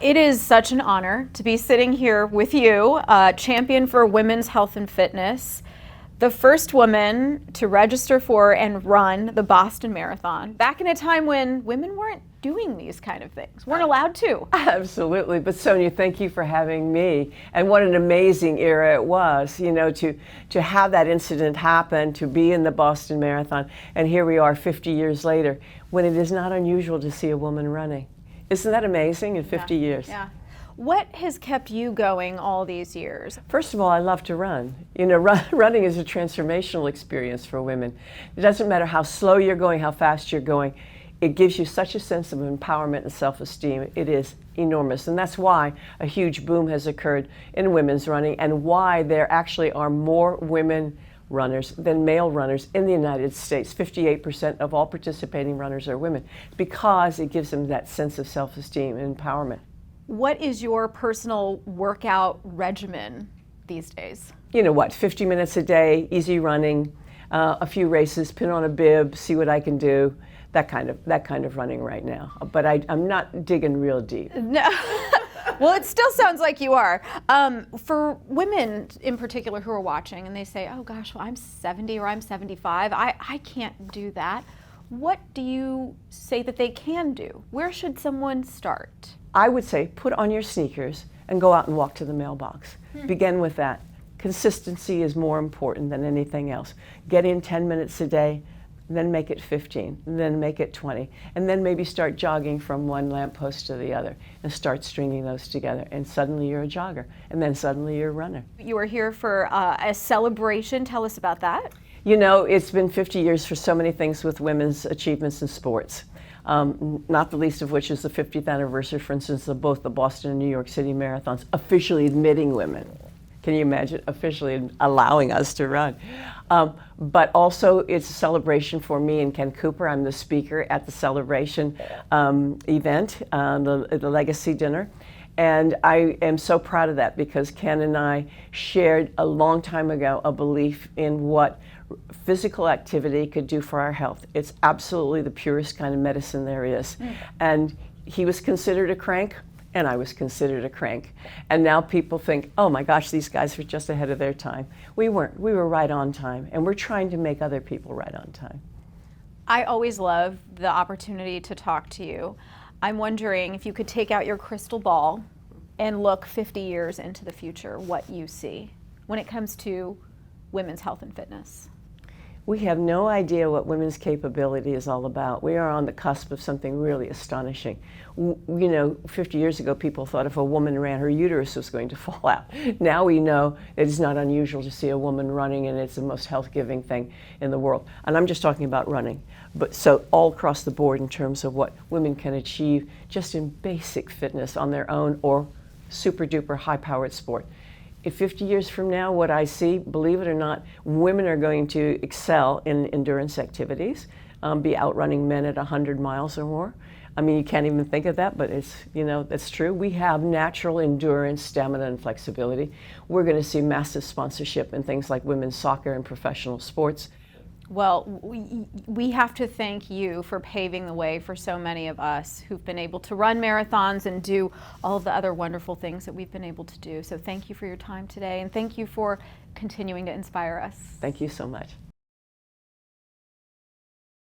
It is such an honor to be sitting here with you, champion for women's health and fitness, the first woman to register for and run the Boston Marathon, back in a time when women weren't doing these kind of things, weren't allowed to. Absolutely. But Sonia, thank you for having me. And what an amazing era it was, you know, to have that incident happen, to be in the Boston Marathon. And here we are 50 years later, when it is not unusual to see a woman running. Isn't that amazing in 50 years? Yeah. What has kept you going all these years? First of all, I love to run. You know, running is a transformational experience for women. It doesn't matter how slow you're going, how fast you're going. It gives you such a sense of empowerment and self-esteem. It is enormous. And that's why a huge boom has occurred in women's running, and why there actually are more women runners than male runners in the United States. 58% of all participating runners are women, because it gives them that sense of self-esteem and empowerment. What is your personal workout regimen these days? You know what, 50 minutes a day, easy running, a few races, pin on a bib, see what I can do, that kind of running right now. But I'm not digging real deep. No. Well, it still sounds like you are. For women in particular who are watching and they say, oh gosh, well, I'm 70 or I'm 75, I can't do that. What do you say that they can do? Where should someone start? I would say put on your sneakers and go out and walk to the mailbox. Begin with that. Consistency is more important than anything else. Get in 10 minutes a day, then make it 15, and then make it 20, and then maybe start jogging from one lamppost to the other and start stringing those together, and suddenly you're a jogger, and then suddenly you're a runner. You are here for a celebration. Tell us about that. You know, it's been 50 years for so many things with women's achievements in sports, not the least of which is the 50th anniversary, for instance, of both the Boston and New York City marathons, officially admitting women. Can you imagine officially allowing us to run? But also it's a celebration for me and Ken Cooper. I'm the speaker at the celebration event, the Legacy Dinner. And I am so proud of that, because Ken and I shared a long time ago a belief in what physical activity could do for our health. It's absolutely the purest kind of medicine there is. And he was considered a crank, and I was considered a crank. And now people think, oh my gosh, these guys were just ahead of their time. We weren't. We were right on time, and we're trying to make other people right on time. I always love the opportunity to talk to you. I'm wondering if you could take out your crystal ball and look 50 years into the future, what you see when it comes to women's health and fitness. We have no idea what women's capability is all about. We are on the cusp of something really astonishing. You know, 50 years ago, people thought if a woman ran, her uterus was going to fall out. Now we know it is not unusual to see a woman running, and it's the most health-giving thing in the world. And I'm just talking about running. But so all across the board in terms of what women can achieve just in basic fitness on their own, or super-duper high-powered sport. If 50 years from now, what I see, believe it or not, women are going to excel in endurance activities, be outrunning men at 100 miles or more. I mean, you can't even think of that, but it's, you know, that's true. We have natural endurance, stamina, and flexibility. We're going to see massive sponsorship in things like women's soccer and professional sports. Well, we have to thank you for paving the way for so many of us who've been able to run marathons and do all of the other wonderful things that we've been able to do. So thank you for your time today, and thank you for continuing to inspire us. Thank you so much.